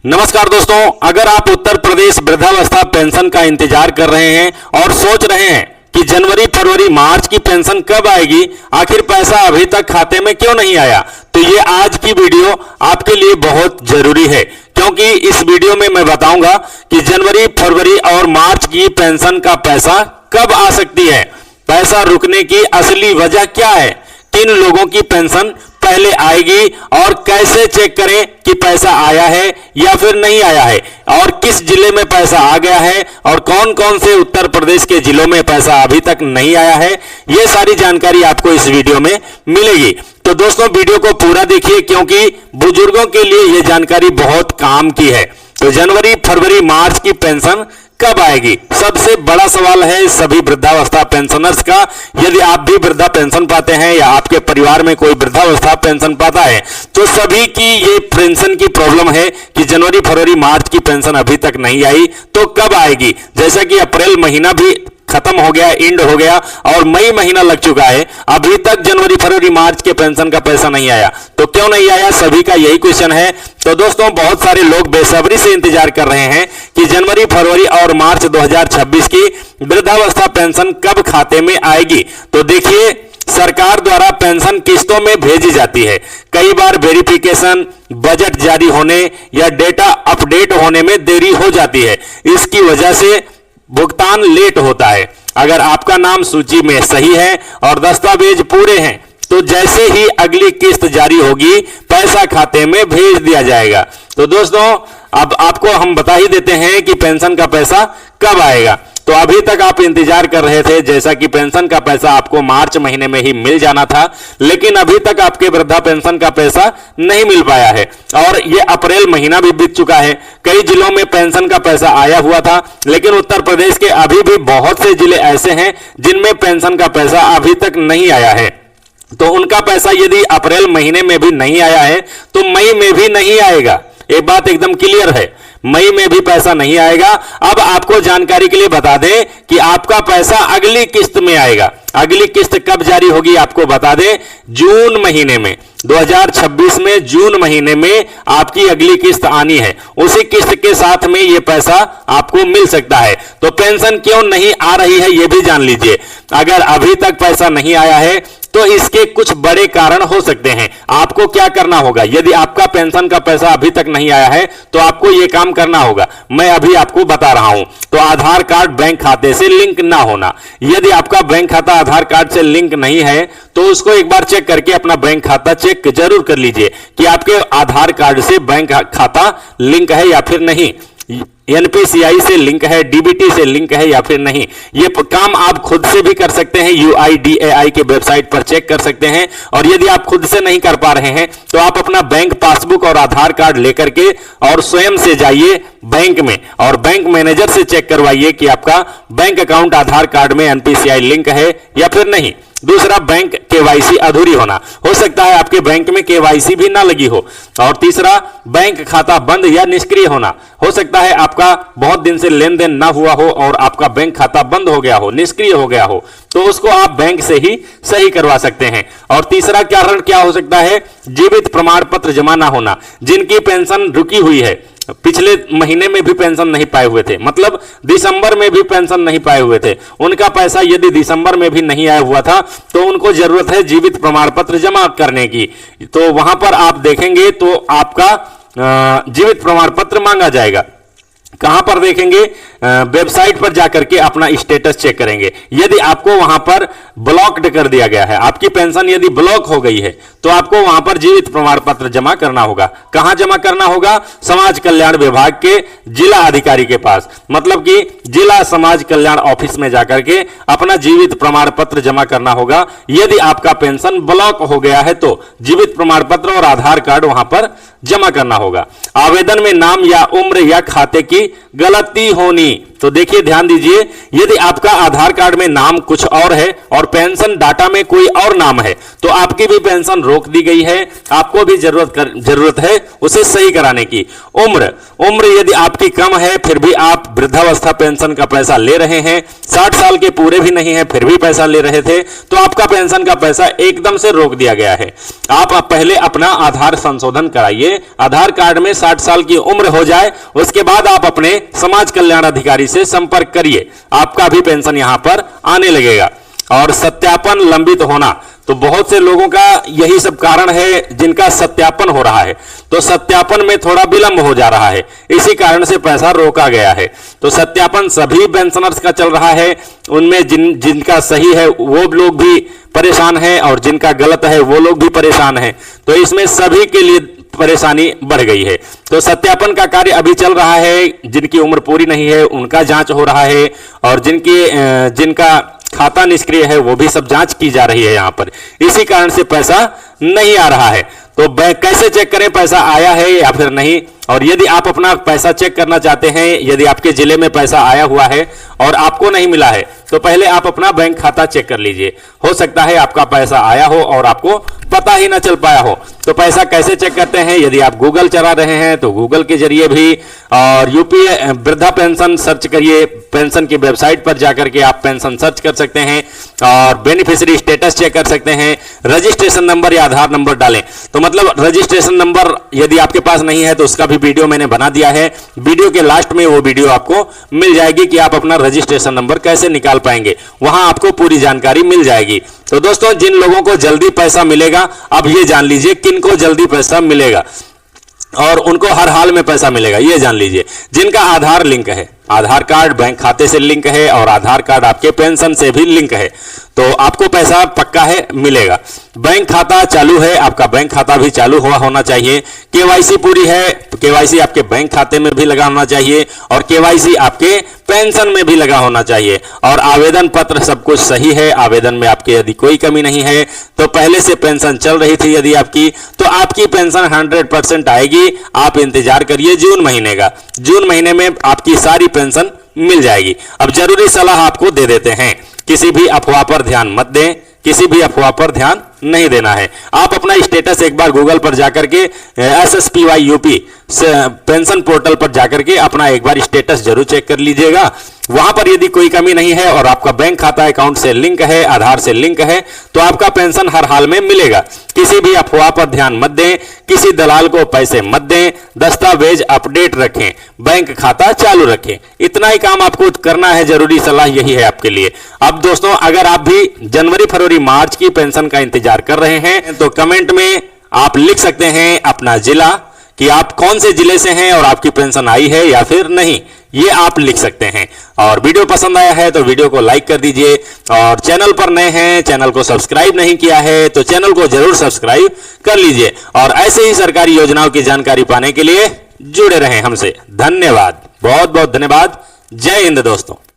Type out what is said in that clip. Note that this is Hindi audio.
नमस्कार दोस्तों, अगर आप उत्तर प्रदेश वृद्धावस्था पेंशन का इंतजार कर रहे हैं और सोच रहे हैं कि जनवरी, फरवरी, मार्च की पेंशन कब आएगी, आखिर पैसा अभी तक खाते में क्यों नहीं आया, तो ये आज की वीडियो आपके लिए बहुत जरूरी है। क्योंकि इस वीडियो में मैं बताऊंगा कि जनवरी, फरवरी और मार्च की पेंशन का पैसा कब आ सकती है, पैसा रुकने की असली वजह क्या है, किन लोगों की पेंशन पहले आएगी और कैसे चेक करें कि पैसा आया है या फिर नहीं आया है, और किस जिले में पैसा आ गया है और कौन कौन से उत्तर प्रदेश के जिलों में पैसा अभी तक नहीं आया है, यह सारी जानकारी आपको इस वीडियो में मिलेगी। तो दोस्तों वीडियो को पूरा देखिए क्योंकि बुजुर्गों के लिए यह जानकारी बहुत काम की है। तो जनवरी, फरवरी, मार्च की पेंशन कब आएगी, सबसे बड़ा सवाल है सभी वृद्धावस्था पेंशनर्स का। यदि आप भी वृद्धा पेंशन पाते हैं या आपके परिवार में कोई वृद्धावस्था पेंशन पाता है तो सभी की ये पेंशन की प्रॉब्लम है कि जनवरी, फरवरी, मार्च की पेंशन अभी तक नहीं आई तो कब आएगी। जैसा कि अप्रैल महीना भी खत्म हो गया, एंड हो गया और मई महीना लग चुका है, अभी तक जनवरी, फरवरी, मार्च के पेंशन का पैसा नहीं आया। तो क्यों नहीं आया, सभी का यही क्वेश्चन है। तो दोस्तों बहुत सारे लोग बेसब्री से इंतजार कर रहे हैं कि जनवरी, फरवरी और मार्च 2026 की वृद्धावस्था पेंशन कब खाते में आएगी। तो देखिए, सरकार द्वारा पेंशन किस्तों में भेजी जाती है। कई बार वेरिफिकेशन, बजट जारी होने या डेटा अपडेट होने में देरी हो जाती है, इसकी वजह से भुगतान लेट होता है। अगर आपका नाम सूची में सही है और दस्तावेज पूरे हैं तो जैसे ही अगली किस्त जारी होगी पैसा खाते में भेज दिया जाएगा। तो दोस्तों अब आपको हम बता ही देते हैं कि पेंशन का पैसा कब आएगा। तो अभी तक आप इंतजार कर रहे थे जैसा कि पेंशन का पैसा आपको मार्च महीने में ही मिल जाना था, लेकिन अभी तक आपके वृद्धा पेंशन का पैसा नहीं मिल पाया है और ये अप्रैल महीना भी बीत चुका है। कई जिलों में पेंशन का पैसा आया हुआ था, लेकिन उत्तर प्रदेश के अभी भी बहुत से जिले ऐसे हैं जिनमें पेंशन का पैसा अभी तक नहीं आया है। तो उनका पैसा यदि अप्रैल महीने में भी नहीं आया है तो मई में भी नहीं आएगा। एक बात एकदम क्लियर है, मई में भी पैसा नहीं आएगा। अब आपको जानकारी के लिए बता दें कि आपका पैसा अगली किस्त में आएगा। अगली किस्त कब जारी होगी आपको बता दें, जून महीने में, 2026 में जून महीने में आपकी अगली किस्त आनी है। उसी किस्त के साथ में यह पैसा आपको मिल सकता है। तो पेंशन क्यों नहीं आ रही है यह भी जान लीजिए। अगर अभी तक पैसा नहीं आया है तो इसके कुछ बड़े कारण हो सकते हैं। आपको क्या करना होगा, यदि आपका पेंशन का पैसा अभी तक नहीं आया है तो आपको यह काम करना होगा, मैं अभी आपको बता रहा हूं। तो आधार कार्ड बैंक खाते से लिंक ना होना। यदि आपका बैंक खाता आधार कार्ड से लिंक नहीं है तो उसको एक बार चेक करके अपना बैंक खाता चेक जरूर कर लीजिए कि आपके आधार कार्ड से बैंक खाता लिंक है या फिर नहीं, एनपीसीआई से लिंक है, डीबीटी से लिंक है या फिर नहीं। ये काम आप खुद से भी कर सकते हैं, यूआईडीएआई के वेबसाइट पर चेक कर सकते हैं। और यदि आप खुद से नहीं कर पा रहे हैं तो आप अपना बैंक पासबुक और आधार कार्ड लेकर के और स्वयं से जाइए बैंक में और बैंक मैनेजर से चेक करवाइए कि आपका बैंक अकाउंट आधार कार्ड में एनपीसीआई लिंक है या फिर नहीं। दूसरा, बैंक केवाईसी अधूरी होना, हो सकता है आपके बैंक में केवाईसी भी ना लगी हो। और तीसरा, बैंक खाता बंद या निष्क्रिय होना, हो सकता है आपका बहुत दिन से लेन देन ना हुआ हो और आपका बैंक खाता बंद हो गया हो, निष्क्रिय हो गया हो, तो उसको आप बैंक से ही सही करवा सकते हैं। और तीसरा कारण क्या हो सकता है, जीवित प्रमाण पत्र जमा ना होना। जिनकी पेंशन रुकी हुई है, पिछले महीने में भी पेंशन नहीं पाए हुए थे, मतलब दिसंबर में भी पेंशन नहीं पाए हुए थे, उनका पैसा यदि दिसंबर में भी नहीं आया हुआ था तो उनको जरूरत है जीवित प्रमाण पत्र जमा करने की। तो वहां पर आप देखेंगे तो आपका जीवित प्रमाण पत्र मांगा जाएगा। कहां पर देखेंगे, वेबसाइट पर जाकर के अपना स्टेटस चेक करेंगे। यदि आपको वहां पर ब्लॉक्ड कर दिया गया है, आपकी पेंशन यदि ब्लॉक हो गई है तो आपको वहां पर जीवित प्रमाण पत्र जमा करना होगा। कहां जमा करना होगा, समाज कल्याण विभाग के जिला अधिकारी के पास, मतलब कि जिला समाज कल्याण ऑफिस में जाकर के अपना जीवित प्रमाण पत्र जमा करना होगा। यदि आपका पेंशन ब्लॉक हो गया है तो जीवित प्रमाण पत्र और आधार कार्ड वहां पर जमा करना होगा। आवेदन में नाम या उम्र या खाते की गलती होनी, तो देखिए, ध्यान दीजिए, यदि आपका आधार कार्ड में नाम कुछ और है और पेंशन डाटा में कोई और नाम है तो आपकी भी पेंशन रोक दी गई है। आपको भी जरूरत है उसे सही कराने की। उम्र यदि आपकी कम है फिर भी आप वृद्धावस्था पेंशन का पैसा ले रहे हैं, 60 साल के पूरे भी नहीं है फिर भी पैसा ले रहे थे, तो आपका पेंशन का पैसा एकदम से रोक दिया गया है। आप पहले अपना आधार संशोधन कराइए, आधार कार्ड में 60 साल की उम्र हो जाए, उसके बाद आप अपने समाज कल्याण अधिकारी से संपर्क करिए, आपका भी पेंशन यहां पर आने लगेगा। और सत्यापन लंबित होना, तो बहुत से लोगों का यही सब कारण है जिनका सत्यापन हो रहा है, तो सत्यापन में थोड़ा विलंब हो जा रहा है, इसी कारण से पैसा रोका गया है। तो सत्यापन सभी पेंशनर्स का चल रहा है, उनमें जिनका सही है वो लोग भी परेशान हैं और जिनका गलत है वो लोग भी परेशान हैं, तो इसमें सभी के लिए परेशानी बढ़ गई है। तो सत्यापन का कार्य अभी चल रहा है, जिनकी उम्र पूरी नहीं है उनका जांच हो रहा है और जिनका खाता निष्क्रिय है वो भी सब जांच की जा रही है यहां पर, इसी कारण से पैसा नहीं आ रहा है। तो बैंक कैसे चेक करें पैसा आया है या फिर नहीं? और यदि आप अपना पैसा चेक करना चाहते हैं, यदि आपके जिले में पैसा आया हुआ है और आपको नहीं मिला है, तो पहले आप अपना बैंक खाता चेक कर लीजिए। हो सकता है आपका पैसा आया हो और आपको पता ही ना चल पाया हो। तो पैसा कैसे चेक करते हैं? यदि आप गूगल चला रहे हैं तो गूगल के जरिए भी, और यूपीए वृद्धा पेंशन सर्च करिए, पेंशन की वेबसाइट पर जाकर के आप पेंशन सर्च कर सकते हैं और बेनिफिशियरी स्टेटस चेक कर सकते हैं। रजिस्ट्रेशन नंबर या आधार नंबर डालें, तो मतलब रजिस्ट्रेशन नंबर यदि आपके पास नहीं है तो उसका भी वीडियो मैंने बना दिया है, वीडियो के लास्ट में वो वीडियो आपको मिल जाएगी कि आप अपना रजिस्ट्रेशन नंबर कैसे निकाल पाएंगे, वहां आपको पूरी जानकारी मिल जाएगी। तो दोस्तों, जिन लोगों को जल्दी पैसा मिलेगा, अब ये जान लीजिए किनको जल्दी पैसा मिलेगा और उनको हर हाल में पैसा मिलेगा, ये जान लीजिए। जिनका आधार लिंक है, आधार कार्ड बैंक खाते से लिंक है और आधार कार्ड आपके पेंशन से भी लिंक है, तो आपको पैसा पक्का है मिलेगा। बैंक खाता चालू है, आपका बैंक खाता भी चालू हुआ होना चाहिए। केवाईसी पूरी है, तो केवाईसी आपके बैंक खाते में भी लगा होना चाहिए और केवाईसी आपके पेंशन में भी लगा होना चाहिए। और आवेदन पत्र सब कुछ सही है, आवेदन में आपके यदि कोई कमी नहीं है, तो पहले से पेंशन चल रही थी यदि आपकी, तो आपकी पेंशन 100% आएगी। आप इंतजार करिए जून महीने का, जून महीने में आपकी सारी पेंशन मिल जाएगी। अब जरूरी सलाह आपको दे देते हैं, किसी भी अफवाह पर ध्यान मत दें, किसी भी अफवाह पर ध्यान नहीं देना है। आप अपना स्टेटस एक बार गूगल पर जाकर के SSPY यूपी पेंशन पोर्टल पर जाकर के अपना एक बार स्टेटस जरूर चेक कर लीजिएगा। वहां पर यदि कोई कमी नहीं है और आपका बैंक खाता अकाउंट से लिंक है, आधार से लिंक है, तो आपका पेंशन हर हाल में मिलेगा। किसी भी अफवाह पर ध्यान मत दें, किसी दलाल को पैसे मत दें, दस्तावेज अपडेट रखें, बैंक खाता चालू रखें, इतना ही काम आपको करना है। जरूरी सलाह यही है आपके लिए। अब दोस्तों, अगर आप भी जनवरी फरवरी मार्च की पेंशन का इंतजार कर रहे हैं तो कमेंट में आप लिख सकते हैं अपना जिला, कि आप कौन से जिले से हैं और आपकी पेंशन आई है या फिर नहीं, ये आप लिख सकते हैं। और वीडियो पसंद आया है तो वीडियो को लाइक कर दीजिए, और चैनल पर नए हैं, चैनल को सब्सक्राइब नहीं किया है तो चैनल को जरूर सब्सक्राइब कर लीजिए। और ऐसे ही सरकारी योजनाओं की जानकारी पाने के लिए जुड़े रहें हमसे। धन्यवाद, बहुत बहुत धन्यवाद। जय हिंद दोस्तों।